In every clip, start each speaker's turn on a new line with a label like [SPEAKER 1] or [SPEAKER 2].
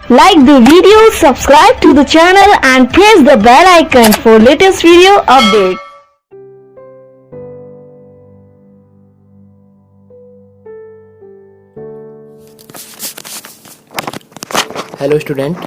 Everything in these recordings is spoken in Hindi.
[SPEAKER 1] Like the video, subscribe to the channel and press the bell icon for latest video update.
[SPEAKER 2] Hello student,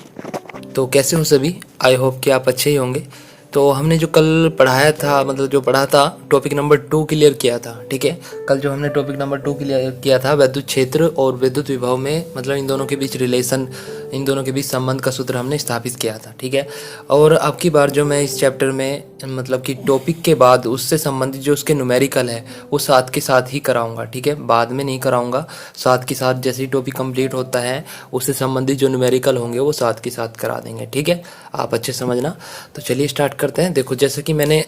[SPEAKER 2] तो कैसे हो सभी। आई होप कि आप अच्छे ही होंगे। तो हमने जो कल पढ़ाया था, मतलब जो पढ़ा था, टॉपिक नंबर 2 क्लियर किया था। ठीक है, कल जो हमने टॉपिक नंबर 2 क्लियर किया था, विद्युत क्षेत्र और विद्युत विभव में, मतलब इन दोनों के बीच रिलेशन, इन दोनों के बीच संबंध का सूत्र हमने स्थापित किया था। ठीक है, और अब की बार जो मैं इस चैप्टर में, मतलब कि टॉपिक के बाद उससे संबंधित जो उसके न्यूमेरिकल है वो साथ के साथ ही कराऊंगा। ठीक है, बाद में नहीं कराऊंगा, साथ के साथ जैसे ही टॉपिक कंप्लीट होता है उससे संबंधित जो न्यूमेरिकल होंगे वो साथ के साथ करा देंगे। ठीक है, आप अच्छे समझना। तो चलिए स्टार्ट करते हैं। देखो, जैसे कि मैंने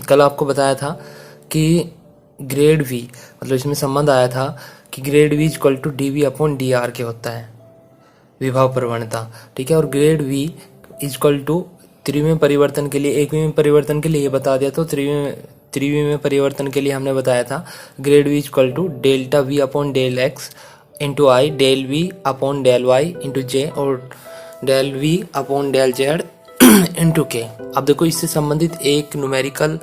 [SPEAKER 2] कल आपको बताया था कि ग्रेड वी, मतलब इसमें संबंध आया था कि grade V equal to D V upon D R के होता है, विभव प्रवणता। ठीक है, और ग्रेड वी इक्वल टू त्रिविमीय परिवर्तन के लिए, एकविमीय परिवर्तन के लिए ये बता दिया। तो त्रिविमीय परिवर्तन के लिए हमने बताया था grad V equal to delta V upon del X into I, del V upon del Y into J, और del V upon del Z into K. अब देखो, इससे संबंधित एक न्यूमेरिकल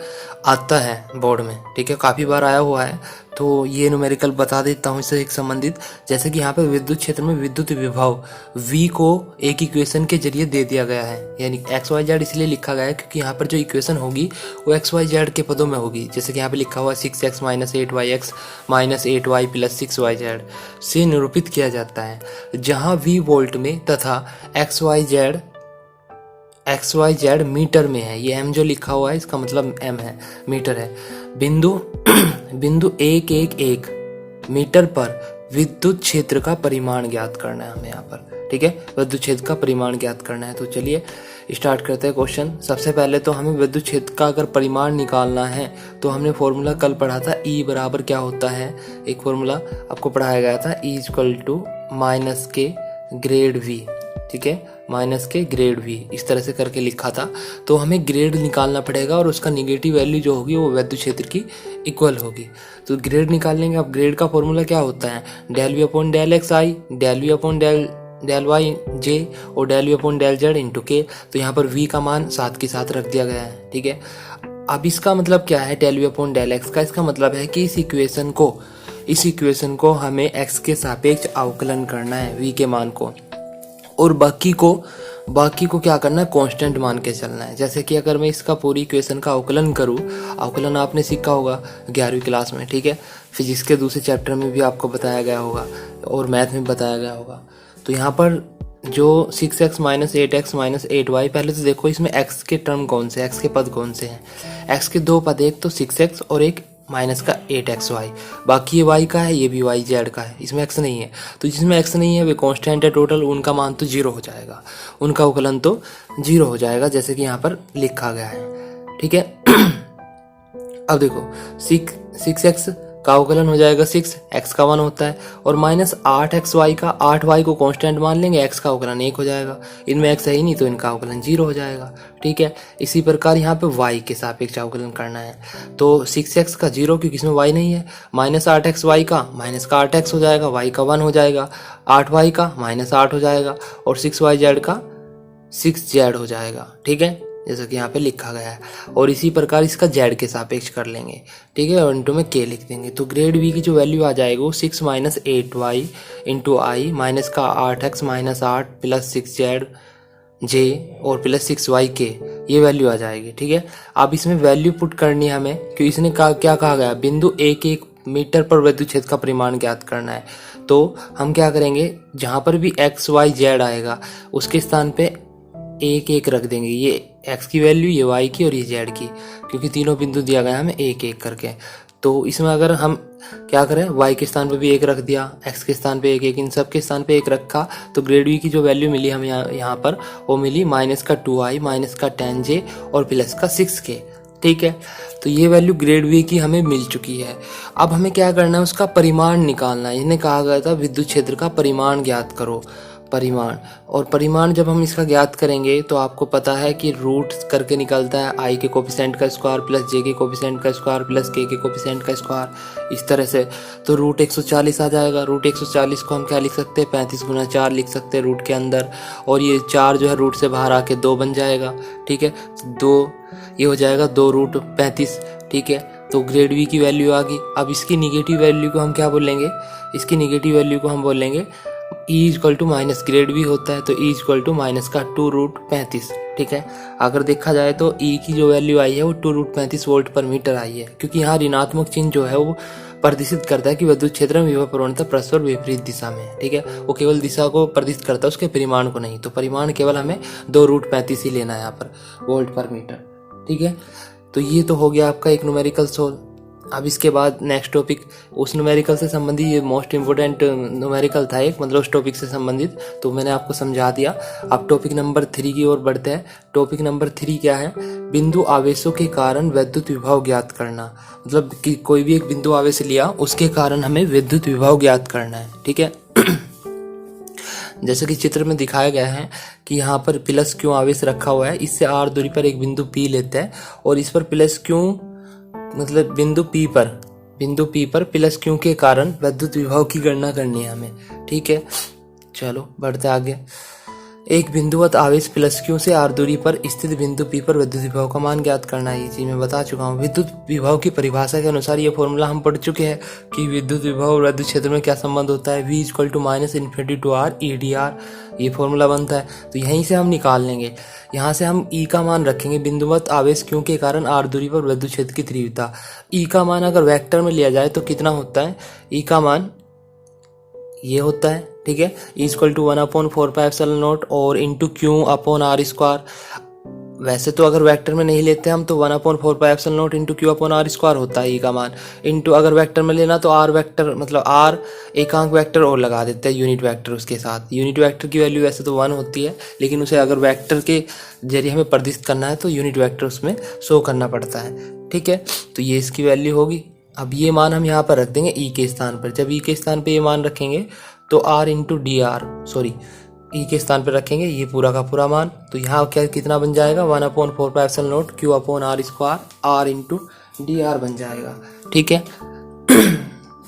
[SPEAKER 2] आता है बोर्ड में। ठीक है, काफ़ी बार आया हुआ है, तो ये न्यूमेरिकल बता देता हूँ इससे एक संबंधित। जैसे कि यहाँ पे विद्युत क्षेत्र में विद्युत विभव V को एक इक्वेशन के जरिए दे दिया गया है, यानी एक्स वाई जेड इसलिए लिखा गया है क्योंकि यहाँ पर जो इक्वेशन होगी वो एक्स वाई जेड के पदों में होगी। जैसे कि यहाँ पे लिखा हुआ 6x minus 8y minus 8y plus 6yz से निरूपित किया जाता है, जहाँ V वोल्ट में तथा एक्स वाई जेड मीटर में है। ये m जो लिखा हुआ है इसका मतलब m है, मीटर है। बिंदु 111 मीटर पर विद्युत क्षेत्र का परिमाण ज्ञात करना है हमें यहाँ पर। ठीक है, विद्युत क्षेत्र का परिमाण ज्ञात करना है। तो चलिए स्टार्ट करते हैं क्वेश्चन। सबसे पहले तो हमें विद्युत क्षेत्र का अगर परिमाण निकालना है तो हमने फॉर्मूला कल पढ़ा था, E बराबर क्या होता है, एक फॉर्मूला आपको पढ़ाया गया था, E इक्वल टू माइनस के ग्रेड V। ठीक है, माइनस के ग्रेड V, इस तरह से करके लिखा था। तो हमें ग्रेड निकालना पड़ेगा और उसका निगेटिव वैल्यू जो होगी वो विद्युत क्षेत्र की इक्वल होगी। तो ग्रेड निकाल लेंगे। अब ग्रेड का फॉर्मूला क्या होता है, del V upon del X I, del V upon del Y J, और del V upon del Z into K. तो यहाँ पर V का मान साथ के साथ रख दिया गया है। ठीक है, अब इसका मतलब क्या है, del V upon del X का इसका मतलब है कि इस इक्वेशन को हमें x के सापेक्ष अवकलन करना है, V के मान को, और बाकी को क्या करना है, कांस्टेंट मान के चलना है। जैसे कि अगर मैं इसका पूरी इक्वेशन का अवकलन करूं, अवकलन आपने सीखा होगा 11वीं क्लास में। ठीक है, फिजिक्स के दूसरे चैप्टर में भी आपको बताया गया होगा और मैथ में बताया गया होगा। तो यहाँ पर जो 6x minus 8x minus 8y, पहले तो देखो इसमें x के टर्म कौन से, x के पद कौन से हैं। x के दो पद, एक तो 6x और एक माइनस का 8xy, बाकी ये y का है, ये भी y z का है, इसमें x नहीं है। तो जिसमें x नहीं है वे कांस्टेंट है टोटल, उनका मान तो 0 हो जाएगा, उनका अवकलन तो 0 हो जाएगा, जैसे कि यहाँ पर लिखा गया है। ठीक है, अब देखो 6x का अवकलन हो जाएगा 6, x का 1 होता है, और माइनस 8xy का 8y को कांस्टेंट मान लेंगे, x का अवकलन 1 हो जाएगा। इनमें x है ही नहीं तो इनका अवकलन 0 हो जाएगा। ठीक है, इसी प्रकार यहाँ पे y के सापेक्ष अवकलन करना है। तो 6x का 0 क्योंकि इसमें y नहीं है, माइनस 8xy का माइनस का 8x हो जाएगा, y का 1 हो जाएगा, 8y का माइनस 8 हो जाएगा, और 6yz का 6z हो जाएगा। ठीक है, जैसा कि यहाँ पे लिखा गया है, और इसी प्रकार इसका z के सापेक्ष कर लेंगे। ठीक है, और इंटू में k लिख देंगे। तो ग्रेड V की जो वैल्यू आ जाएगी वो 6 माइनस 8y इंटू आई माइनस का 8x माइनस 8 प्लस 6z जे और प्लस 6y के, ये वैल्यू आ जाएगी। ठीक है, अब इसमें वैल्यू पुट करनी है हमें, क्योंकि इसने क्या कहा गया, बिंदु 111 मीटर पर विद्युत क्षेत्र का परिमाण ज्ञात करना है। तो हम क्या करेंगे, जहाँ पर भी x y z आएगा उसके स्थान पे 1 रख देंगे, ये x की वैल्यू, ये y की और ये z की, क्योंकि तीनों बिंदु दिया गया हमें 1 करके। तो इसमें अगर हम क्या करें, y के स्थान पे भी 1 रख दिया, x के स्थान पे 1, इन सब के स्थान पे 1 रखा, तो ग्रेड V की जो वैल्यू मिली हमें यहाँ पर वो मिली माइनस का 2i माइनस का 10j और प्लस का 6k। ठीक है, तो ये वैल्यू ग्रेड V की हमें मिल चुकी है। अब हमें क्या करना है, उसका परिमाण निकालना है। इन्हें कहा गया था विद्युत क्षेत्र का परिमाण ज्ञात करो। परिमाण। और परिमाण जब हम इसका ज्ञात करेंगे तो आपको पता है कि रूट करके निकलता है आई के कोफिशिएंट का स्क्वायर प्लस जे के कोफिशिएंट का स्क्वायर प्लस के कोफिशिएंट का स्क्वायर, इस तरह से। तो रूट 140 आ जाएगा। रूट 140 को हम क्या लिख सकते हैं, 35 गुना 4 लिख सकते हैं रूट के अंदर, और ये 4 जो है रूट से बाहर आके 2 बन जाएगा। ठीक है, 2 ये हो जाएगा 2 रूट 35। ठीक है, तो ग्रेड वी की वैल्यू आ गई। अब इसकी निगेटिव वैल्यू को हम क्या बोलेंगे, इसकी निगेटिव वैल्यू को हम बोलेंगे E equal to minus, grade V होता है तो ई इक्वल टू माइनस का 2 रूट 35। ठीक है, अगर देखा जाए तो ई की जो वैल्यू आई है वो 2 रूट 35 वोल्ट पर मीटर आई है, क्योंकि यहाँ ऋणात्मक चिन्ह जो है वो प्रदर्शित करता है कि विद्युत क्षेत्र में विभव प्रवणता प्रसर विपरीत दिशा में है। ठीक है, वो केवल दिशा को प्रदर्शित करता है, उसके परिमाण को नहीं। तो परिमाण केवल हमें 2 रूट 35 ही लेना है यहाँ पर वोल्ट पर मीटर। ठीक है, तो ये तो हो गया आपका एक न्यूमेरिकल सोल्व। अब इसके बाद नेक्स्ट टॉपिक उस न्यूमेरिकल से संबंधित, ये मोस्ट इम्पोर्टेंट न्यूमेरिकल था एक, मतलब उस टॉपिक से संबंधित, तो मैंने आपको समझा दिया। अब टॉपिक नंबर 3 की ओर बढ़ते हैं। टॉपिक नंबर 3 क्या है, बिंदु आवेशों के कारण विद्युत विभव ज्ञात करना। मतलब कि कोई भी एक बिंदु आवेश लिया, उसके कारण हमें विद्युत विभव ज्ञात करना है। ठीक है, जैसे कि चित्र में दिखाया गया है कि यहाँ पर प्लस क्यू आवेश रखा हुआ है, इससे आर दूरी पर एक बिंदु पी लेते हैं और इस पर प्लस क्यू, मतलब बिंदु पी पर प्लस क्यू के कारण विद्युत विभव की गणना करनी है हमें। ठीक है, चलो बढ़ते आगे। एक बिंदुवत आवेश प्लस क्यू से आर दूरी पर स्थित बिंदु पी पर विद्युत विभव का मान ज्ञात करना है। ये चीज मैं बता चुका हूँ। विद्युत विभव की परिभाषा के अनुसार ये फॉर्मूला हम पढ़ चुके हैं कि विद्युत विभव और विद्युत क्षेत्र में क्या संबंध होता है, V equal to minus infinity to R E D R, ये फॉर्मूला बनता है। तो यहीं से हम निकाल लेंगे, यहाँ से हम E का मान रखेंगे, बिंदुवत आवेश क्यू के कारण आर दूरी पर विद्युत क्षेत्र की तीव्रता। E का मान अगर वेक्टर में लिया जाए तो कितना होता है, E का मान ये होता है। ठीक है, इक्वल टू 1/4πε0 और into Q upon R square. वैसे तो अगर वेक्टर में नहीं लेते हम तो 1/4πε0 into Q upon R square होता है ई का मान, इंटू अगर वेक्टर में लेना तो आर वेक्टर, मतलब आर एकांक वेक्टर और लगा देते हैं यूनिट वेक्टर उसके साथ। यूनिट वेक्टर की वैल्यू वैसे तो 1 होती है, लेकिन उसे अगर वेक्टर के जरिए हमें प्रदर्शित करना है तो यूनिट वेक्टर उसमें शो करना पड़ता है। ठीक है, तो ये इसकी वैल्यू होगी। अब ये मान हम यहाँ पर रख देंगे ई के स्थान पर। जब ई के स्थान पे ये मान रखेंगे तो R into D R, sorry E के स्थान पर रखेंगे ये पूरा का पूरा मान, तो यहाँ क्या कितना बन जाएगा, 1/4πε0 Q upon R square R into D R बन जाएगा। ठीक है,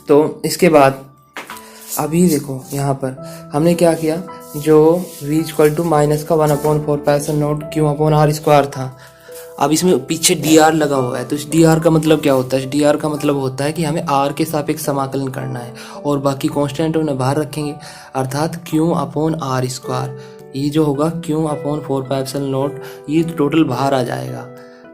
[SPEAKER 2] तो इसके बाद अभी देखो यहाँ पर हमने क्या किया, जो v इक्वल टू माइनस का 1/4πε0 क्यू अपॉन आर स्क्वायर था, अब इसमें पीछे डी आर लगा हुआ है। तो इस डी आर का मतलब क्या होता है, डी आर का मतलब होता है कि हमें आर के सापेक्ष समाकलन करना है और बाकी कांस्टेंट उन्हें बाहर रखेंगे, अर्थात क्यू अपॉन आर स्क्वायर। ये जो होगा क्यू अपॉन 4πε0, ये टोटल बाहर आ जाएगा,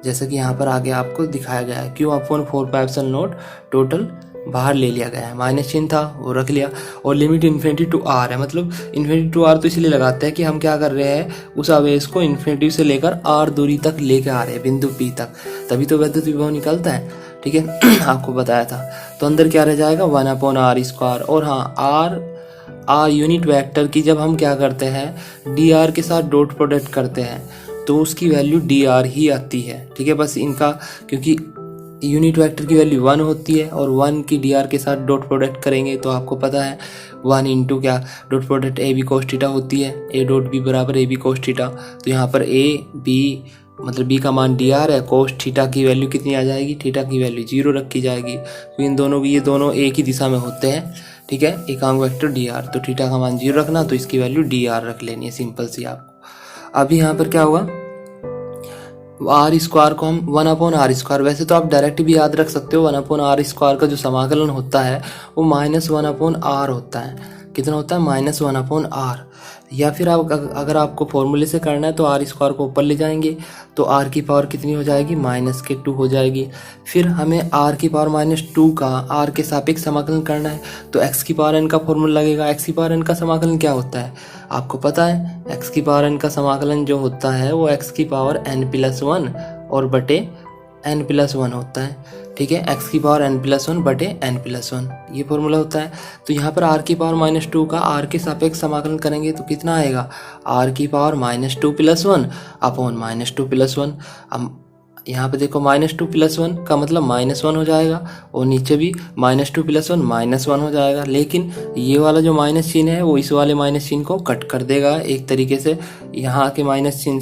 [SPEAKER 2] जैसे कि यहाँ पर आगे आपको दिखाया गया है। क्यू अपॉन 4πε0 टोटल बाहर ले लिया गया है, माइनस चिन्ह था वो रख लिया, और लिमिट इन्फिनिटी टू आर है। मतलब इन्फिनिटी टू आर तो इसलिए लगाते हैं कि हम क्या कर रहे हैं, उस आवेश को इन्फिनिटी से लेकर आर दूरी तक लेके आ रहे हैं, बिंदु पी तक, तभी तो विद्युत विभव निकलता है। ठीक है, आपको बताया था। तो अंदर क्या रह जाएगा, 1/r स्क्वायर। और हाँ, आर यूनिट वेक्टर की जब हम क्या करते हैं, डी आर के साथ डॉट प्रोडक्ट करते हैं तो उसकी वैल्यू डी आर ही आती है। ठीक है, बस इनका, क्योंकि यूनिट वेक्टर की वैल्यू 1 होती है और 1 की डी आर के साथ डॉट प्रोडक्ट करेंगे तो आपको पता है 1 इंटू क्या, dot product A B cos theta होती है, ए डॉट बी बराबर ए बी कोस थीटा। तो यहाँ पर ए बी, मतलब बी का मान डी आर है, कोस थीटा की वैल्यू कितनी आ जाएगी, थीटा की वैल्यू 0 रखी जाएगी। तो इन दोनों की, ये दोनों एक ही दिशा में होते हैं। ठीक है, एकांक वेक्टर डी आर, तो थीटा का मान 0 रखना, तो इसकी वैल्यू डी आर रख लेनी है, सिंपल सी आपको। अभी यहाँ पर क्या होगा, आर स्क्वायर को हम 1/r स्क्वायर, वैसे तो आप डायरेक्ट भी याद रख सकते हो, 1/r स्क्वायर का जो समाकलन होता है वो -1/r होता है। कितना होता है, -1/r। या फिर आप अगर आपको फॉर्मूले से करना है तो आर स्क्वायर को ऊपर ले जाएंगे तो आर की पावर कितनी हो जाएगी, -2 हो जाएगी। फिर हमें आर की पावर -2 का आर के सापेक्ष समाकलन करना है तो एक्स की पावर एन का फॉर्मूला लगेगा। एक्स की पावर एन का समाकलन क्या होता है, आपको पता है, एक्स की पावर एन का समाकलन जो होता है वो एक्स की पावर n+1 और बटे n+1 होता है। ठीक है, एक्स की पावर n+1 बटे n+1 ये फॉर्मूला होता है। तो यहाँ पर आर की पावर -2 का आर के सापेक्ष समाकलन करेंगे तो कितना आएगा, आर की पावर -2+1 अपॉन -2+1। अब यहाँ पे देखो -2 + 1 का मतलब -1 हो जाएगा, और नीचे भी -2 + 1 -1 हो जाएगा। लेकिन ये वाला जो माइनस चिन्ह है वो इस वाले माइनस चिन्ह को कट कर देगा एक तरीके से। यहाँ के माइनस चिन्ह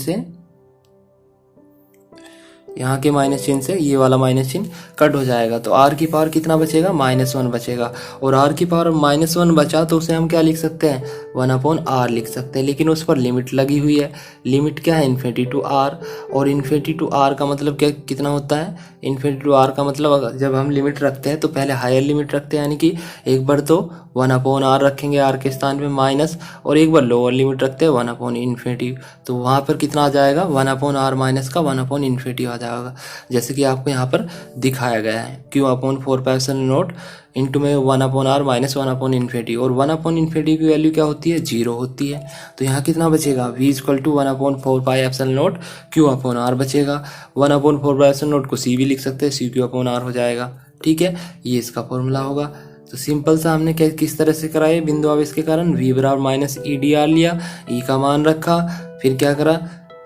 [SPEAKER 2] से ये वाला माइनस चिन्ह कट हो जाएगा, तो r की पावर कितना बचेगा, -1 बचेगा। और r की पावर -1 बचा तो उसे हम क्या लिख सकते हैं, 1/r लिख सकते हैं। लेकिन उस पर लिमिट लगी हुई है। लिमिट क्या है, इन्फिनिटी टू r। और इन्फिनिटी टू r का मतलब क्या, कितना होता है, इन्फिनिटी टू r का मतलब अगर जब हम लिमिट रखते हैं तो पहले हायर लिमिट रखते हैं, यानी कि एक बार तो 1/r रखेंगे r के स्थान पे माइनस, और एक बार लोअर लिमिट रखते हैं 1/∞। तो वहाँ पर कितना आ जाएगा, 1/r माइनस का 1/∞ आ जाएगा, जैसे कि आपको यहाँ पर दिखाया गया है। q/4π0 इंटू में 1/r माइनस 1/∞, और 1/∞ की वैल्यू क्या होती है, 0 होती है। तो यहाँ कितना बचेगा, v = 1/4π0 q/r बचेगा। 1/4π0 को c भी लिख सकते हैं, c/r हो जाएगा। ठीक है, ये इसका फॉर्मूला होगा। तो सिंपल सा हमने किस तरह से करा है, बिंदु आवेश के कारण v बराबर -e/dr लिया, e का मान रखा, फिर क्या करा,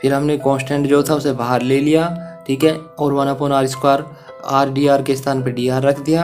[SPEAKER 2] फिर हमने कांस्टेंट जो था उसे बाहर ले लिया, ठीक है, और 1/r² r/dr के स्थान पे dr रख दिया,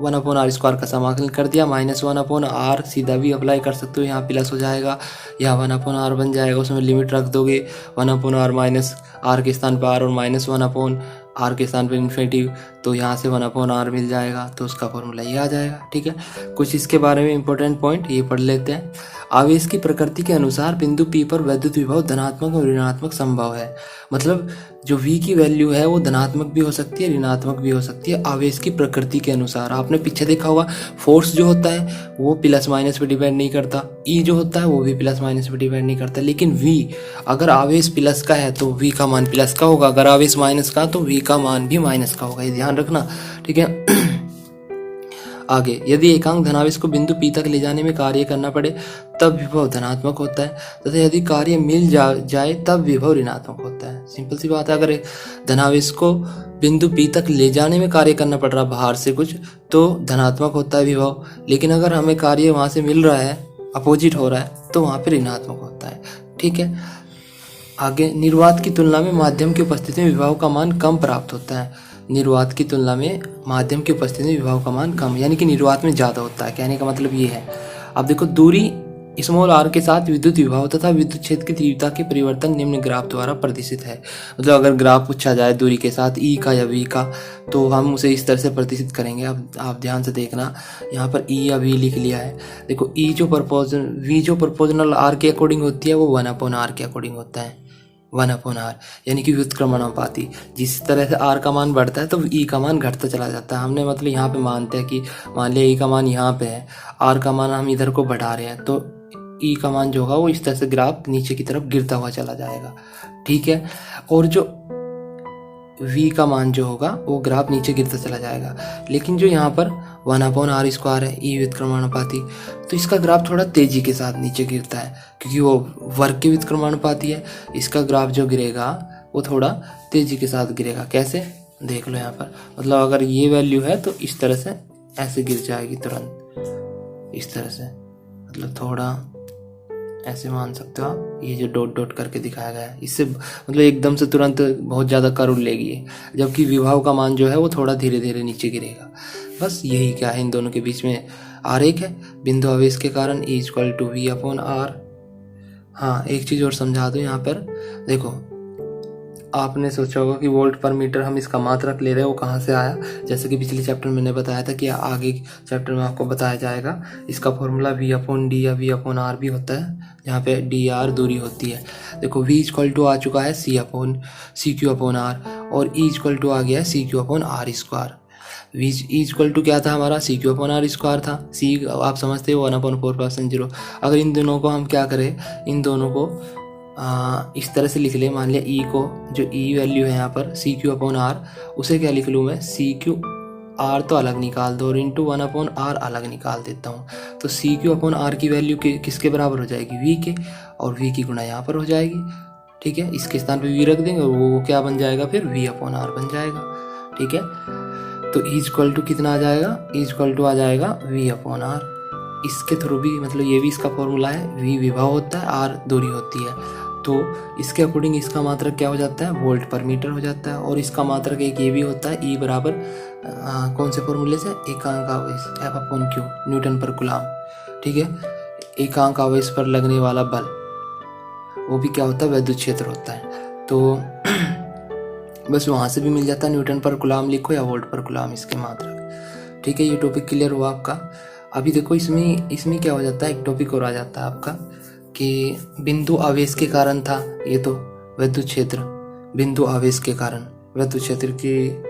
[SPEAKER 2] 1/r² का समाकलन कर दिया, -1/r सीधा भी अप्लाई कर सकते हो, यहाँ प्लस हो जाएगा, यहाँ 1/r बन जाएगा, उसमें लिमिट रख दोगे 1/r माइनस r के स्थान पर r, और -1/r के स्थान पर इन्फिनिटी, तो यहाँ से 1/r मिल जाएगा, तो उसका फॉर्मूला ये आ जाएगा। ठीक है, कुछ इसके बारे में इंपॉर्टेंट पॉइंट ये पढ़ लेते हैं। आवेश की प्रकृति के अनुसार बिंदु P पर वैद्युत विभव धनात्मक और ऋणात्मक संभव है। मतलब जो V की वैल्यू है वो धनात्मक भी हो सकती है, ऋणात्मक भी हो सकती है, आवेश की प्रकृति के अनुसार। आपने पीछे देखा होगा, फोर्स जो होता है वो प्लस माइनस पे डिपेंड नहीं करता, E जो होता है वो भी प्लस माइनस पे डिपेंड नहीं करता। लेकिन V, अगर आवेश प्लस का है तो V का मान प्लस का होगा, अगर आवेश माइनस का तो V का मान भी माइनस का होगा, ये ध्यान रखना। ठीक है, आगे, यदि एकांक धनावेश को बिंदु P तक ले जाने में कार्य करना पड़े तब विभव धनात्मक होता है, तथा यदि कार्य मिल जाए तब विभव ऋणात्मक होता है। सिंपल सी बात है, अगर धनावेश को बिंदु P तक ले जाने में कार्य करना पड़ रहा बाहर से कुछ, तो धनात्मक होता है विभव। लेकिन अगर हमें कार्य वहां से मिल रहा है, अपोजिट हो रहा है, तो वहां पर ऋणात्मक होता है। ठीक है, आगे, निर्वात की तुलना में माध्यम की उपस्थिति में विभव का मान कम प्राप्त होता है। निर्वात की तुलना में माध्यम की उपस्थिति में विभव का मान कम, यानी कि निर्वात में ज़्यादा होता है। कहने का मतलब ये है, अब देखो, दूरी r के साथ विद्युत विभव तथा विद्युत क्षेत्र की तीव्रता के परिवर्तन निम्न ग्राफ द्वारा प्रदर्शित है। मतलब अगर ग्राफ पूछा जाए दूरी के साथ E का या V का, तो हम उसे इस तरह से प्रदर्शित करेंगे। अब आप ध्यान से देखना, यहाँ पर E या V लिख लिया है। देखो, V जो प्रोपोर्शनल R के अकॉर्डिंग होती है वो 1/r के अकॉर्डिंग होता है, 1/r, यानी कि व्युत्क्रमणानुपाती। जिस तरह से r का मान बढ़ता है तो E का मान घटता चला जाता है। हमने मतलब यहाँ पे मानते हैं कि मान लिया E का मान यहाँ पे है, r का मान हम इधर को बढ़ा रहे हैं, तो E का मान जो होगा वो इस तरह से ग्राफ नीचे की तरफ गिरता हुआ चला जाएगा। ठीक है, और जो V का मान जो होगा वो ग्राफ नीचे गिरता चला जाएगा। लेकिन जो यहाँ पर 1/r² है, E व्युत्क्रमानुपाती, तो इसका ग्राफ थोड़ा तेजी के साथ नीचे गिरता है, क्योंकि वो वर्ग के व्युत्क्रमानुपाती है। इसका ग्राफ जो गिरेगा वो थोड़ा तेजी के साथ गिरेगा। कैसे, देख लो यहाँ पर, मतलब अगर ये वैल्यू है तो इस तरह से ऐसे गिर जाएगी तुरंत, इस तरह से, मतलब थोड़ा ऐसे मान सकते हो आप। ये जो डॉट डॉट करके दिखाया गया है, इससे मतलब एकदम से तुरंत बहुत ज़्यादा कर्व लेगी, जबकि विभव का मान जो है वो थोड़ा धीरे धीरे नीचे गिरेगा। बस यही क्या है, इन दोनों के बीच में आरेख है। बिंदु आवेश के कारण E = V/r। हाँ, एक चीज़ और समझा दूँ यहाँ पर, देखो, आपने सोचा होगा कि वोल्ट पर मीटर हम इसका मात्रक ले रहे हैं, वो कहाँ से आया। जैसे कि पिछले चैप्टर में मैंने बताया था कि आगे चैप्टर में आपको बताया जाएगा। इसका फॉर्मूला V/d या V/r भी होता है, जहाँ पे dr दूरी होती है। देखो, V = आ चुका है CQ/r, और E = आ गया है CQ/r²। E = क्या था हमारा, CQ/r² था। C आप समझते हो 1/4π0। अगर इन दोनों को हम क्या करें, इन दोनों को इस तरह से लिख ले। मान लिया E को, जो E वैल्यू है यहाँ पर CQ/r, उसे क्या लिख लूँ मैं, CQ/r तो अलग निकाल दो, और इंटू 1/r अलग निकाल देता हूँ। तो CQ/r की वैल्यू किसके बराबर हो जाएगी, V के, और V की गुणा यहाँ पर हो जाएगी। ठीक है, इसके स्थान पे V रख देंगे और वो क्या बन जाएगा, फिर V/r बन जाएगा। ठीक है, तो E = कितना आ जाएगा, E = आ जाएगा V/r। इसके थ्रू भी, मतलब ये भी इसका फॉर्मूला है, V विभव होता है, R दूरी होती है। तो इसके अकॉर्डिंग इसका मात्रक क्या हो जाता है, वोल्ट पर मीटर हो जाता है। और इसका मात्रक एक ये भी होता है, ई बराबर कौन से फॉर्मूले से, एकांक आवेश एफ अपॉन क्यू न्यूटन पर कूलाम। ठीक है, एकांक आवेश पर लगने वाला बल वो भी क्या होता है, विद्युत क्षेत्र होता है। तो बस वहाँ से भी मिल जाता है, न्यूटन पर कूलाम लिखो या वोल्ट पर कूलाम इसके मात्रक। ठीक है, ये टॉपिक क्लियर हुआ आपका। अभी देखो इसमें क्या हो जाता है, एक टॉपिक और आ जाता है आपका कि बिंदु आवेश के कारण था, ये तो विद्युत क्षेत्र, बिंदु आवेश के कारण विद्युत क्षेत्र की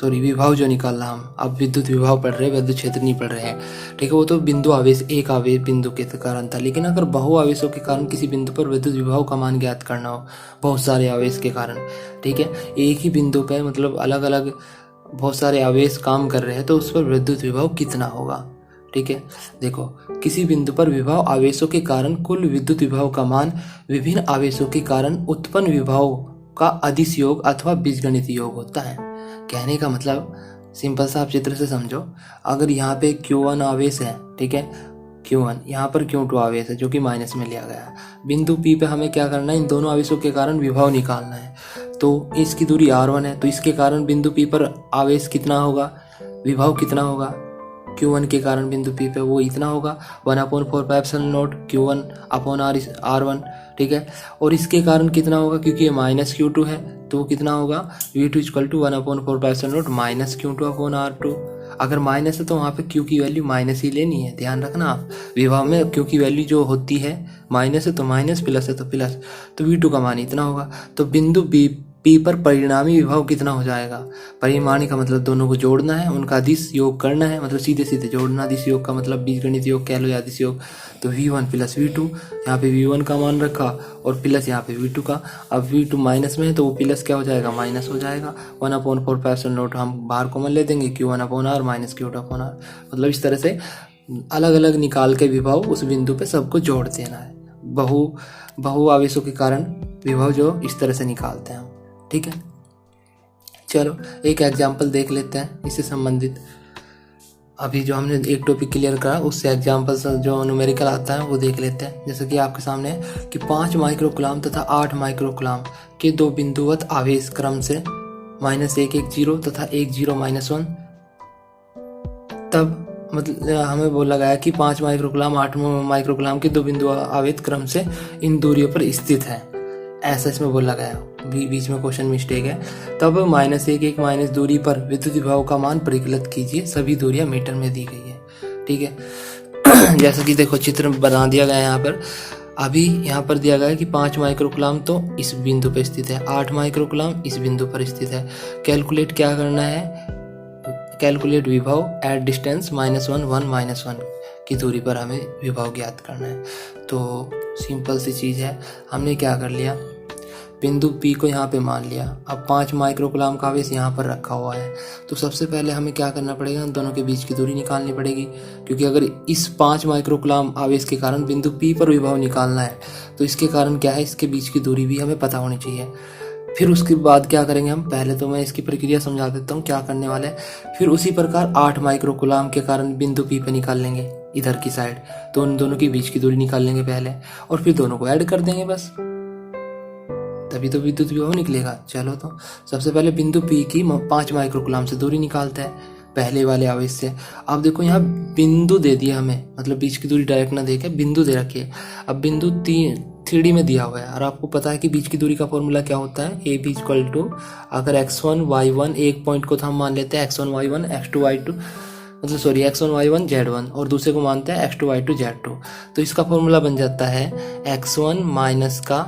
[SPEAKER 2] विभव जो निकालना हम, अब विद्युत विभव पढ़ रहे हैं, विद्युत क्षेत्र नहीं पढ़ रहे हैं। ठीक है, वो तो बिंदु आवेश, एक आवेश बिंदु के कारण था। लेकिन अगर बहु आवेशों के कारण किसी बिंदु पर विद्युत विभव का मान ज्ञात करना हो, बहुत सारे आवेश के कारण, ठीक है, एक ही बिंदु पर मतलब अलग अलग बहुत सारे आवेश काम कर रहे हैं, तो उस पर विद्युत विभव कितना होगा। ठीक है, देखो किसी बिंदु पर विभव आवेशों के कारण कुल विद्युत विभव का मान विभिन्न आवेशों के कारण उत्पन्न विभव का अदिश योग अथवा बीजगणित योग होता है। कहने का मतलब सिंपल सा आप चित्र से समझो, अगर यहाँ पे Q1 आवेश है, ठीक है, Q1, यहाँ पर Q2 आवेश है जो कि माइनस में लिया गया है। बिंदु P पे हमें क्या करना है, इन दोनों आवेशों के कारण विभव निकालना है। तो इसकी दूरी R1 है, तो इसके कारण बिंदु P पर आवेश कितना होगा, विभव कितना होगा, Q1 के कारण बिंदु P पे वो इतना होगा 1/4πε0 Q1 अपॉन R1। ठीक है, और इसके कारण कितना होगा, क्योंकि ये माइनस Q2 है तो कितना होगा, V2 = 1/4πε0 minus Q2 upon R2। अगर माइनस है तो वहाँ पे Q की वैल्यू माइनस ही लेनी है, ध्यान रखना आप। विभव में Q की वैल्यू जो होती है माइनस है तो माइनस, प्लस है तो प्लस, तो V2 का मान इतना होगा। तो बिंदु P पर परिणामी विभव कितना हो जाएगा, परिमाणी का मतलब दोनों को जोड़ना है, उनका अदिश योग करना है, मतलब सीधे सीधे जोड़ना। अदिश योग का मतलब बीजगणित योग कह लो या अदिश योग। तो V1 + V2, यहाँ पे V1 का मान रखा और प्लस यहाँ पे V2 का। अब V2 माइनस में है तो वो प्लस क्या हो जाएगा, माइनस हो जाएगा। 1/4πε0 हम बाहर कॉमन ले देंगे, Q1/R माइनस Q2/R। मतलब इस तरह से अलग अलग निकाल के विभव उस बिंदु पे सबको जोड़ देना है। बहु आवेशों के कारण विभव जो इस तरह से निकालते हैं हम। ठीक है, चलो एक एग्जाम्पल देख लेते हैं इससे संबंधित। अभी जो हमने एक टॉपिक क्लियर करा उससे एग्जाम्पल जो न्यूमेरिकल आता है वो देख लेते हैं। जैसे कि आपके सामने है कि 5 माइक्रोकूलाम तथा 8 माइक्रोकूलाम के दो बिंदुवत आवेश क्रम से -110 तथा 10-1, तब मतलब हमें बोला गया कि 5 माइक्रोकूलाम 8 माइक्रोकूलाम के दो बिंदु आवेश क्रम से इन दूरियों पर स्थित है, ऐसा इसमें बोला गया। बीच में क्वेश्चन मिस्टेक है। तब -1 दूरी पर विद्युत विभव का मान परिकलित कीजिए, सभी दूरियां मीटर में दी गई है। ठीक है, जैसा कि देखो चित्र बना दिया गया है यहाँ पर। अभी यहाँ पर दिया गया है कि 5 माइक्रोकूलाम तो इस बिंदु पर स्थित है, 8 माइक्रोकूलाम इस बिंदु पर स्थित है। कैलकुलेट क्या करना है, कैलकुलेट विभव एट डिस्टेंस -1 की दूरी पर हमें विभव ज्ञात करना है। तो सिंपल सी चीज़ है, हमने क्या कर लिया, बिंदु P को यहाँ पे मान लिया। अब 5 माइक्रोकूलाम का आवेश यहाँ पर रखा हुआ है, तो सबसे पहले हमें क्या करना पड़ेगा, दोनों के बीच की दूरी निकालनी पड़ेगी। क्योंकि अगर इस 5 माइक्रोकूलाम आवेश के कारण बिंदु P पर विभव निकालना है तो इसके कारण क्या है, इसके बीच की दूरी भी हमें पता होनी चाहिए। फिर उसके बाद क्या करेंगे हम, पहले तो मैं इसकी प्रक्रिया समझा देता हूँ क्या करने वाले हैं। फिर उसी प्रकार 8 माइक्रोकूलाम के कारण बिंदु P पे निकाल लेंगे इधर की साइड, तो उन दोनों के बीच की दूरी निकाल लेंगे पहले, और फिर दोनों को ऐड कर देंगे बस, तभी तो विद्युत विभव निकलेगा। चलो तो सबसे पहले बिंदु P की 5 माइक्रोकूलाम से दूरी निकालते हैं, पहले वाले आवेश से। अब देखो यहाँ बिंदु दे दिया हमें, मतलब बीच की दूरी डायरेक्ट ना देके बिंदु दे रखी है। अब बिंदु 3D में दिया हुआ है और आपको पता है कि बीच की दूरी का फॉर्मूला क्या होता है, AB = अगर x1 y1 एक पॉइंट को तो हम मान लेते हैं x1 y1 x2 y2, मतलब सॉरी x1 y1 z1, और दूसरे को मानते हैं x2 y2 z2। तो इसका फॉर्मूला बन जाता है x1 माइनस का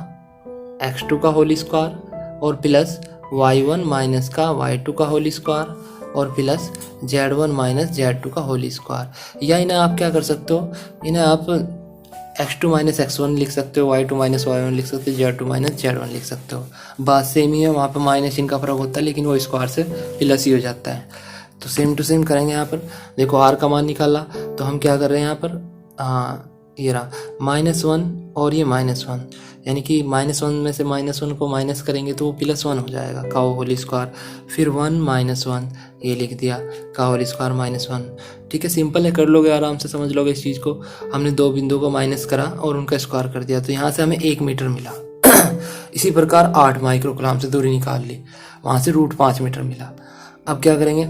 [SPEAKER 2] x2 का होल स्क्वायर और प्लस y1 माइनस का y2 का होल स्क्वायर और प्लस z1 माइनस z2 का होल स्क्वायर। या इन्हें आप क्या कर सकते हो, इन्हें आप x2 माइनस x1 लिख सकते हो, y2 माइनस y1 लिख सकते हो, z2 माइनस z1 लिख सकते हो। बात सेम ही है, वहाँ पर माइनस इनका फर्क होता है लेकिन वो स्क्वायर से प्लस ही हो जाता है। तो सेम टू सेम करेंगे यहाँ पर। देखो r का मान निकाला तो हम क्या कर रहे हैं यहाँ पर, हाँ ये रहा -1 और ये -1, यानी कि -1 में से -1 को माइनस करेंगे तो वो +1 हो जाएगा का होल स्क्वायर। फिर 1 -1 ये लिख दिया का होल स्क्वायर -1। ठीक है, सिंपल है, कर लोगे आराम से, समझ लोगे इस चीज़ को। हमने दो बिंदुओं को माइनस करा और उनका स्क्वायर कर दिया, तो यहाँ से हमें 1 मीटर मिला। इसी प्रकार 8 माइक्रोकुलाम से दूरी निकाल ली, वहाँ से √5 मीटर मिला। अब क्या करेंगे,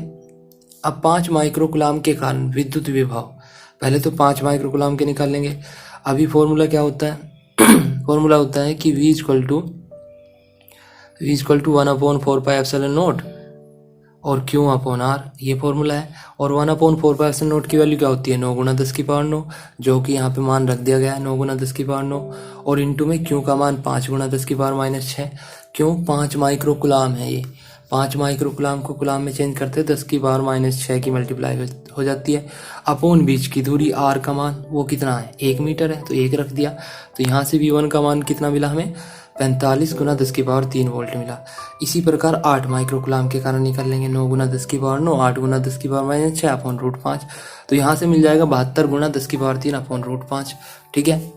[SPEAKER 2] अब 5 माइक्रोकुलाम के कारण विद्युत विभव, पहले तो 5 माइक्रोकुलाम के निकाल लेंगे। अभी फॉर्मूला क्या होता है, फॉर्मूला होता है कि V = 1/4πε0 और Q/R, ये फॉर्मूला है। और 1/4πε0 की वैल्यू क्या होती है, 9 × 10⁻⁹, जो कि यहाँ पे मान रख दिया गया है 9 × 10⁻⁹, और इंटू में Q का मान 5 × 10⁻⁻6। क्यों, 5 माइक्रोकुलाम है ये, 5 माइक्रोकुलाम को कुलाम में चेंज करते 10⁻6 की मल्टीप्लाई हो जाती है। अपॉन बीच की दूरी R का मान वो कितना है, 1 मीटर है, तो 1 रख दिया। तो यहाँ से V1 का मान कितना मिला हमें, 45 × 10⁻³ वोल्ट मिला। इसी प्रकार 8 माइक्रोकुलाम के कारण निकाल लेंगे, 9 × 10⁻9, 8 × 10⁻6 अपॉन √5, तो यहाँ से मिल जाएगा 72 × 10⁻³ अपॉन √5। ठीक है।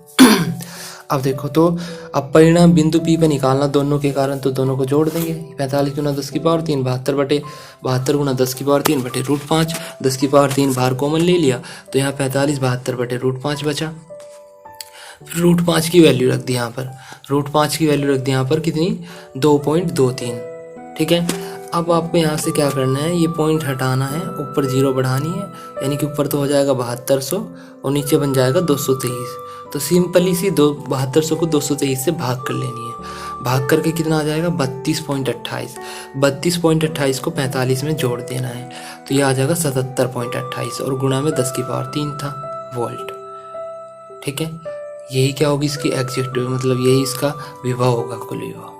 [SPEAKER 2] अब देखो, तो अब परिणाम बिंदु P पे निकालना दोनों के कारण, तो दोनों को जोड़ देंगे। 45 × 10⁻3 72 × 10⁻3 बटे √5, 10⁻3 बाहर कॉमन ले लिया, तो यहाँ 45 72 बटे √5 बचा। फिर √5 की वैल्यू रख दी यहाँ पर, √5 की वैल्यू रख दी यहाँ पर कितनी, 2.23। ठीक है। अब आपको यहाँ से क्या करना है, ये पॉइंट हटाना है, ऊपर 0 बढ़ानी है, यानी कि ऊपर तो हो जाएगा 7200 और नीचे बन जाएगा 223। तो सिंपली सी 7200 को 223 से भाग कर लेनी है। भाग करके कितना आ जाएगा, 32.28। 32.28 को 45 में जोड़ देना है, तो ये आ जाएगा 77.28 और गुणा में 10⁻³ था वोल्ट। ठीक है, यही क्या होगी इसकी एग्जैक्ट, मतलब यही इसका विभव होगा, कुल विभव।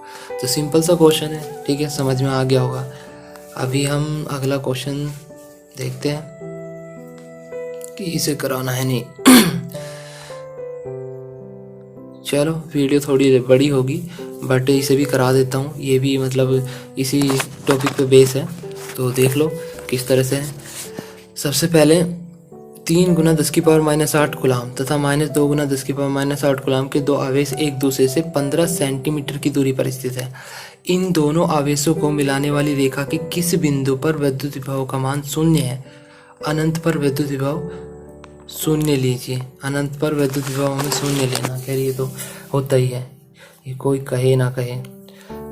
[SPEAKER 2] तो सिंपल सा क्वेश्चन है। ठीक है, समझ में आ गया होगा। अभी हम अगला क्वेश्चन देखते हैं कि इसे कराना है नहीं। चलो, वीडियो थोड़ी बड़ी होगी बट इसे भी करा देता हूँ, ये भी मतलब इसी टॉपिक पे बेस है, तो देख लो किस तरह से है। सबसे पहले 3 × 10⁻8 कुलाम तथा -2 × 10⁻8 कुलाम के दो आवेश एक दूसरे से 15 सेंटीमीटर की दूरी पर स्थित है। इन दोनों आवेशों को मिलाने वाली रेखा के किस बिंदु पर विद्युत विभव का मान 0 है। अनंत पर विद्युत विभव 0 लीजिए, अनंत पर विद्युत विभव हमें 0 लेना, खैर ये तो होता ही है, ये कोई कहे ना कहे।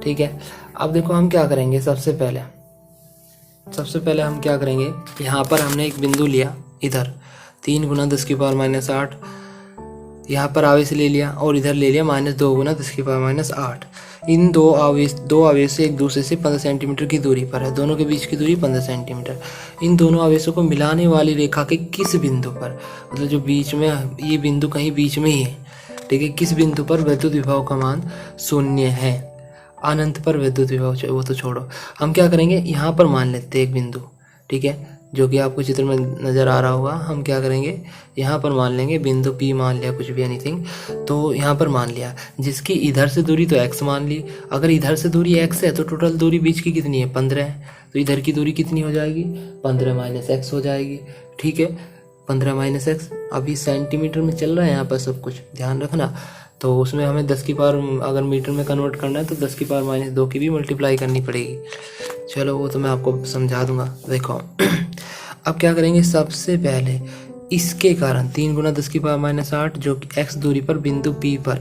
[SPEAKER 2] ठीक है, अब देखो हम क्या करेंगे, सबसे पहले हम क्या करेंगे, यहाँ पर हमने एक बिंदु लिया, इधर 3 × 10⁻8, यहाँ पर आवेश ले लिया, और इधर ले लिया -2 × 10⁻8। इन दो आवेश एक दूसरे से 15 सेंटीमीटर की दूरी पर है, दोनों के बीच की दूरी 15 सेंटीमीटर। इन दोनों आवेशों को मिलाने वाली रेखा के किस बिंदु पर, मतलब जो बीच में, ये बिंदु कहीं बीच में ही है। ठीक है, किस बिंदु पर विद्युत विभव का मान 0 है। अनंत पर विद्युत विभव वो तो छोड़ो, हम क्या करेंगे, यहाँ पर मान लेते हैं एक बिंदु। ठीक है, जो कि आपको चित्र में नज़र आ रहा होगा। हम क्या करेंगे, यहाँ पर मान लेंगे बिंदु P, मान लिया कुछ भी, एनीथिंग, तो यहाँ पर मान लिया, जिसकी इधर से दूरी तो x मान ली। अगर इधर से दूरी x है तो टोटल दूरी बीच की कितनी है, 15 है, तो इधर की दूरी कितनी हो जाएगी, 15 - x हो जाएगी। ठीक है, 15 - x। अभी सेंटीमीटर में चल रहा है यहाँ पर सब कुछ, ध्यान रखना। तो उसमें हमें 10 की पावर, अगर मीटर में कन्वर्ट करना है तो 10 की पावर -2 की भी मल्टीप्लाई करनी पड़ेगी। चलो, वो तो मैं आपको समझा दूंगा। देखो, अब क्या करेंगे, सबसे पहले इसके कारण 3 × 10⁻8 जो कि x दूरी पर बिंदु P पर,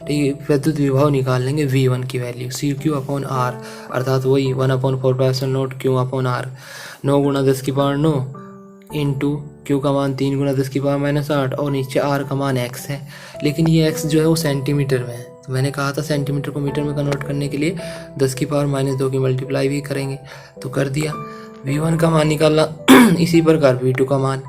[SPEAKER 2] ठीक है, विद्युत विभव निकाल लेंगे V1 की वैल्यू CQ/R, अर्थात वही 1/4πε0 Q/R। 9 × 10⁻9 इंटू Q का मान 3 × 10⁻8 और नीचे R का मान x है, लेकिन ये x जो है वो सेंटीमीटर में है। तो मैंने कहा था सेंटीमीटर को मीटर में कन्वर्ट करने के लिए 10 की पावर -2 की मल्टीप्लाई भी करेंगे, तो कर दिया। V1 का मान निकालना इसी प्रकार V2 का मान।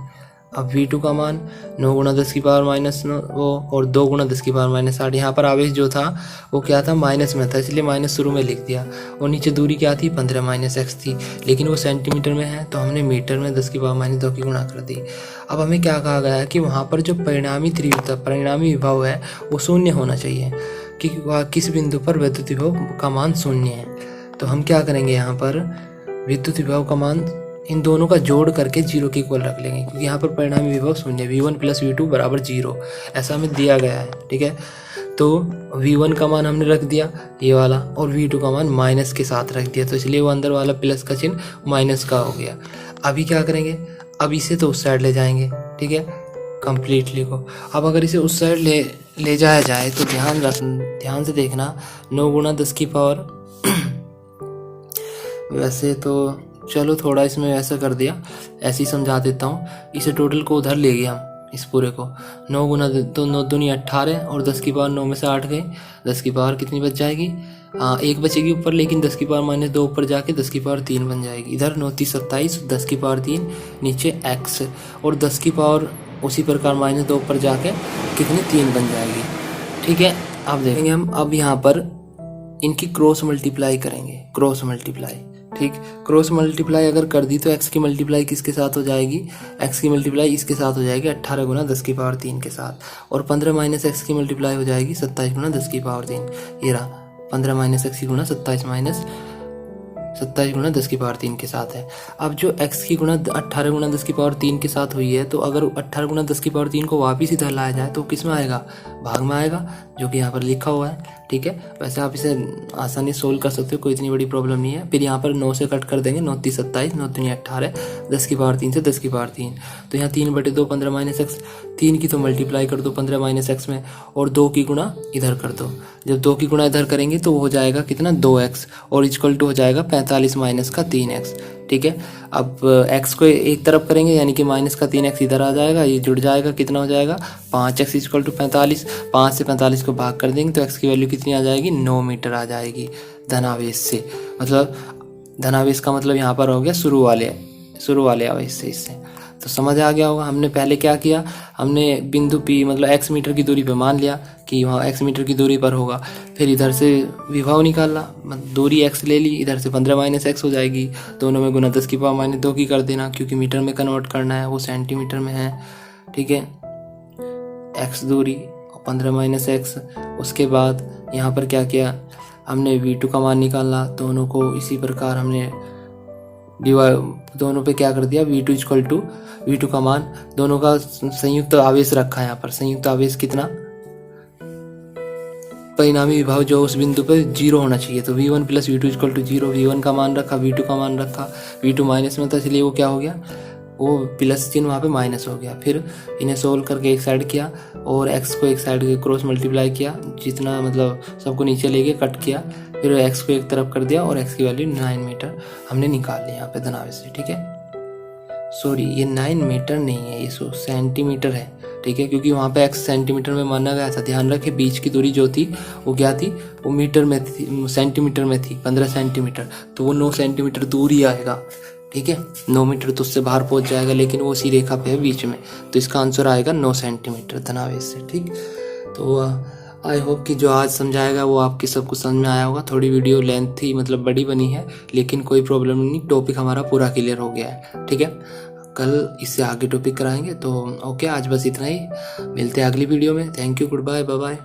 [SPEAKER 2] अब V2 का मान 9 × 10⁻9 वो, और 2 × 10⁻8। यहाँ पर आवेश जो था वो क्या था, माइनस में था, इसलिए माइनस शुरू में लिख दिया। और नीचे दूरी क्या थी, 15 - x थी, लेकिन वो सेंटीमीटर में है तो हमने मीटर में 10 की पावर -2 की गुणा कर दी। अब हमें क्या कहा गया है कि वहाँ पर जो परिणामी तीव्रता, परिणामी विभव है वो 0 होना चाहिए, कि वह किस बिंदु पर विद्युत विभव का मान 0 है। तो हम क्या करेंगे, यहाँ पर विद्युत विभव का मान इन दोनों का जोड़ करके 0 के इक्वल रख लेंगे, क्योंकि यहाँ पर परिणामी विभव 0, V1 + V2 = 0, ऐसा हमें दिया गया है। ठीक है, तो v1 का मान हमने रख दिया ये वाला, और v2 का मान माइनस के साथ रख दिया, तो इसलिए वो अंदर वाला प्लस का चिन्ह माइनस का हो गया। अभी क्या करेंगे, अब इसे तो उस साइड ले जाएंगे, ठीक है, कंप्लीटली को। अब अगर इसे उस साइड ले जाया जाए तो ध्यान से देखना, 9 गुणा 10 की पावर वैसे तो चलो थोड़ा इसमें ऐसा कर दिया, ऐसे ही समझा देता हूँ। इसे टोटल को उधर ले गए हम, इस पूरे को 9 गुना तो 9 दूनी 18 और 10 की पावर 9 में से 8 गए, 10 की पावर कितनी बच जाएगी, हाँ 1 बचेगी ऊपर, लेकिन 10 की पावर -2 ऊपर जाके 10 की पावर 3 बन जाएगी। इधर 9 3 27, 10 की पावर 3 नीचे x, और 10 की पावर उसी प्रकार -2 ऊपर जाके कितनी 3 बन जाएगी, ठीक है। अब देखेंगे हम, अब यहाँ पर इनकी क्रॉस मल्टीप्लाई करेंगे, क्रॉस मल्टीप्लाई, ठीक। क्रॉस मल्टीप्लाई अगर कर दी तो x की मल्टीप्लाई किसके साथ हो जाएगी, x की मल्टीप्लाई इसके साथ हो जाएगी 18 गुना 10 की पावर 3 के साथ, और 15 माइनस x की मल्टीप्लाई हो जाएगी 27 गुना 10 की पावर 3। ये रहा 15 माइनस x की गुना 27 माइनस 27 गुना 10 की पावर 3 के साथ है। अब जो x की गुना 18 गुना 10 की पावर 3 के साथ हुई है, तो अगर 18 गुना 10 की पावर 3 को वापिस इधर लाया जाए तो किस में आएगा, भाग में आएगा, जो कि यहाँ पर लिखा हुआ है, ठीक है। वैसे आप इसे आसानी सोल्व कर सकते हो, कोई इतनी बड़ी प्रॉब्लम नहीं है। फिर यहाँ पर 9 से कट कर देंगे, 9 3 27, 9 3 18, 10 की पावर 3 से 10 की पावर 3, तो यहाँ 3/2 15 माइनस एक्स, 3 की तो मल्टीप्लाई कर दो 15 माइनस एक्स में, और 2 की गुणा इधर कर दो। जब 2 की गुणा इधर करेंगे तो वो हो जाएगा कितना 2x, और इक्वल टू हो जाएगा 45 माइनस का 3x, ठीक है। अब x को एक तरफ करेंगे यानी कि माइनस का 3x इधर आ जाएगा, ये जुड़ जाएगा, कितना हो जाएगा 5x इक्वल टू 45, 5 से 45 को भाग कर देंगे तो x की वैल्यू कितनी आ जाएगी 9 मीटर आ जाएगी धनावेश से। मतलब धनावेश का मतलब यहाँ पर हो गया शुरू वाले आवेश से, इससे तो समझ आ गया होगा। हमने पहले क्या किया, हमने बिंदु P मतलब x मीटर की दूरी पर मान लिया कि वहाँ x मीटर की दूरी पर होगा, फिर इधर से विभव निकालना, दूरी x ले ली, इधर से 15 माइनस एक्स हो जाएगी, दोनों में गुना 10 की पावर -2 की कर देना, क्योंकि मीटर में कन्वर्ट करना है, वो सेंटीमीटर में है, ठीक है। x दूरी 15 माइनस एक्स, उसके बाद यहाँ पर क्या किया, हमने v2 का मान निकालना, दोनों को इसी प्रकार हमने दोनों पे क्या कर दिया, v2 इक्वल टू v2 का मान, दोनों का संयुक्त आवेश रखा है यहाँ पर, संयुक्त आवेश कितना, परिणामी विभव जो उस बिंदु पर 0 होना चाहिए, तो v1 plus v2 equal to 0, v1 का मान रखा, v2 का मान रखा, v2 माइनस में था इसलिए वो क्या हो गया, वो प्लस चिन्ह वहाँ पे माइनस हो गया। फिर इन्हें सोल्व करके एक साइड किया और x को एक साइड के क्रॉस मल्टीप्लाई किया, जितना मतलब सबको नीचे लेके कट किया, फिर x को एक तरफ कर दिया और x की वैल्यू 9 मीटर हमने निकाल ली यहाँ पे धनावेश से, ठीक है। सॉरी ये 9 मीटर नहीं है, ये सेंटीमीटर है, ठीक है, क्योंकि वहाँ पे x सेंटीमीटर में माना गया था। ध्यान रखें बीच की दूरी जो थी वो क्या थी, वो मीटर में थी, सेंटीमीटर में थी, 15 सेंटीमीटर, तो वो 9 सेंटीमीटर दूर ही आएगा, ठीक है। 9 मीटर तो उससे बाहर पहुंच जाएगा, लेकिन वो उसी रेखा पे है बीच में, तो इसका आंसर आएगा 9 सेंटीमीटर धनावेश से, ठीक। तो आई होप कि जो आज समझाएगा वो आपके सबको समझ में आया होगा। थोड़ी वीडियो लेंथ थी, मतलब बड़ी बनी है, लेकिन कोई प्रॉब्लम नहीं, टॉपिक हमारा पूरा क्लियर हो गया है, ठीक है। कल इससे आगे टॉपिक कराएंगे, तो ओके आज बस इतना ही, मिलते हैं अगली वीडियो में। Thank you, goodbye, bye bye.